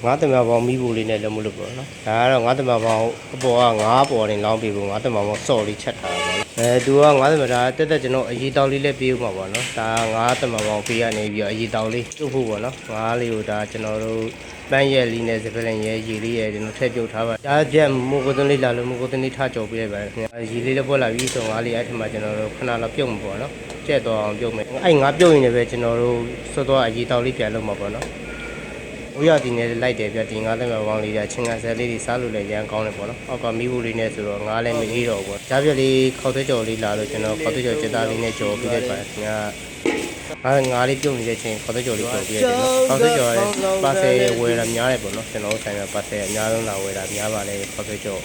ငါးသမပေါင်းမိဖို့လေးနဲ့လည်းမလို့ပေါ့နော်ဒါကတော့ငါးသမပေါင်းအပေါ်ကငါးပေါ်တင်လောင်းပြီးဖို့ငါးသမပေါင်းစော်လေးချက်ထားတာပေါ့သူကငါးသမဒါတက်တက်ကျွန်တော်အရေးတောက်လေးလည်းပြေးဦးမှာပေါ့နော်ဒါငါးသမပေါင်းပေးရနေပြီးတော့အရေးတောက်လေးပြုတ်ဖို့ပေါ့နော်ငါးလေးကိုဒါကျွန်တော်တို့ပန်းရက်လေးနဲ့စပယ်လင်ရဲရေလေးရဲကျွန်တော်ထည့်ပြုတ်ထားပါကြားချက်မိုးကုသွန်းလေးလာလို့မိုးကုသွန်းလေးထားကြော်ပေးလိုက်ပါတယ်ခင်ဗျာရေလေးလည်းပွက်လာပြီးဆိုငါးလေးအဲ့ထမှာကျွန်တော်တို့ခဏလောက်ပြုတ်မှာပေါ့နော်ကျက်တော့အောင်ပြုတ်မယ်အဲ့ငါးပြုတ်ရင်လည်းပဲကျွန်တော်တို့စောစောအရေးတောက်လေးပြန်လုပ်မှာပေါ့နော်ဝိရတီနဲ့လိုက်တယ်ပြတင်ငါးသမပေါင်းလေးကချင်းကန်ဆယ်လေးတွေစားလို့လည်းရမ်းကောင်းတယ်ပေါ့နော်အောက်ကမီးဘူးလေးနဲ့ဆိုတော့ငါးလည်းမအေးတော့ဘူးပေါ့ကြားပြက်လေးခေါက်သွဲကြော်လေးလာလို့ကျွန်တော်ခေါက်သွဲကြော်စက်သားလေးနဲ့ကြော်ပေးလိုက်ပါတယ်ခင်ဗျာငါးလေးပြုတ်နေတဲ့ချိန်ခေါက်သွဲကြော်လေးကြော်ပေးရတယ်နော်ခေါက်သွဲကြော်လည်းပါဆယ်ဝယ်တာများတယ်ပေါ့နော်ကျွန်တော်ဆိုင်မှာပါဆယ်အများဆုံးလာဝယ်တာများပါလေခေါက်သွဲကြော်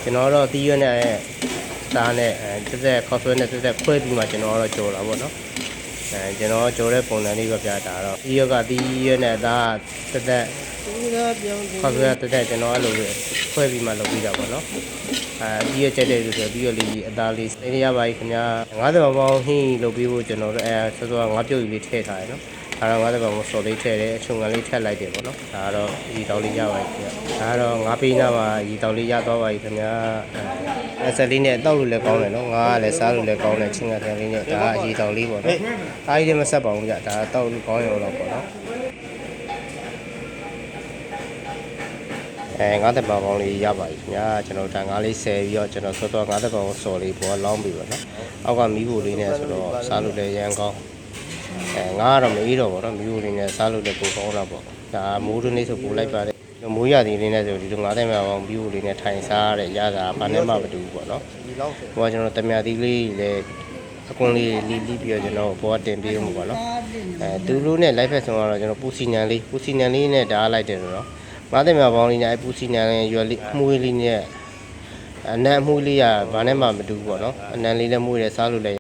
ကျွန်တော်တော့တီးရွက်နဲ့စားနဲ့တက်တက်ခေါက်သွဲနဲ့တက်တက်ခွဲပြီးမှကျွန်တော်တော့ကြော်တာပေါ့နော်ကျွန်တော်ကြော်တဲ့ပုံစံလေးပဲပြတာတော့တီးရွက်ကတီးရွက်နဲ့ဒါတက်တက်ခေါက်သွဲတက်တက်ကျွန်တော်အဲ့လိုခွဲပြီးမှလုပ်ပြီးတာပေါ့နော်တီးရွက်ချက်တဲ့ဆိုပြီးတော့လေးအသားလေးနေရပါ යි ခင်ဗျာ90ပေါင်းဟင်းလုပ်ပြီးဖို့ကျွန်တော်တို့စောစောငါးပြုတ်လေးထည့်ထားတယ်နော်ဒါတော့90ပေါင်းစော်လေးထည့်တယ်အချုံကန်လေးထည့်လိုက်တယ်ပေါ့နော်ဒါကတော့ရီတောက်လေးရပါ යි ခင်ဗျာဒါကတော့ငါးပေးနာမှာရီတောက်လေးရသွားပါ යි ခင်ဗျာဆက်လေးနဲ့တောက်လို့လည်းကောင်းတယ်နော်ငါးကလည်းစားလို့လည်းကောင်းတယ်ချင်းကန်လေးနဲ့ဒါအရီတောက်လေးပေါ့နော်အားကြီးလည်းမဆက်ပါဘူးကြဒါတောက်လို့ကောင်းရုံတော့ပေါ့နော်ငါးသက်ပေါင်းလေးရပါပြီခင်ဗျာကျွန်တော်ဒါငါးလေးဆယ်ပြီးတော့ကျွန်တော်စောစောငါးသက်ပေါင်းစော်လေးပေါ်လောင်းပြီးပေါ့နော်အောက်ကမီးဖို့လေးနဲ့ဆိုတော့စားလို့လည်းရမ်းကောင်းငါးကတော့မအေးတော့ပေါ့နော်မီးဖို့လေးနဲ့စားလို့လည်းပိုကောင်းတာပေါ့ဒါမိုးတွင်းလေးဆိုပိုလိုက်ပါတယ်မိုးရသည်လေးနဲ့ဆိုဒီလိုငါးသက်ပေါင်းမီးဖို့လေးနဲ့ထိုင်စားရတဲ့ရတာဘာနဲ့မှမတူဘူးပေါ့နော်ဟိုကကျွန်တော်တမယာသီးလေးလည်းအကွန်လေးလီပြီးတော့ကျွန်တော်ပေါ်တင်ပေးမှာပေါ့နော်သူတို့နဲ့ live ဖက်ဆုံးကတော့ကျွန်တော်ပူစီနံလေးနဲ့ဓာတ်လိုက်တယ်နော်ငါးသမပေါင်းလေးနဲ့ပူစီနံလေးရွယ်လေးမှုေးလေးနဲ့အနံ့မှုေးလေးကဘာနဲ့မှမတူဘူးပေါ့နော်အနံ့လေးလည်းမှုေးတယ်စားလို့လည်း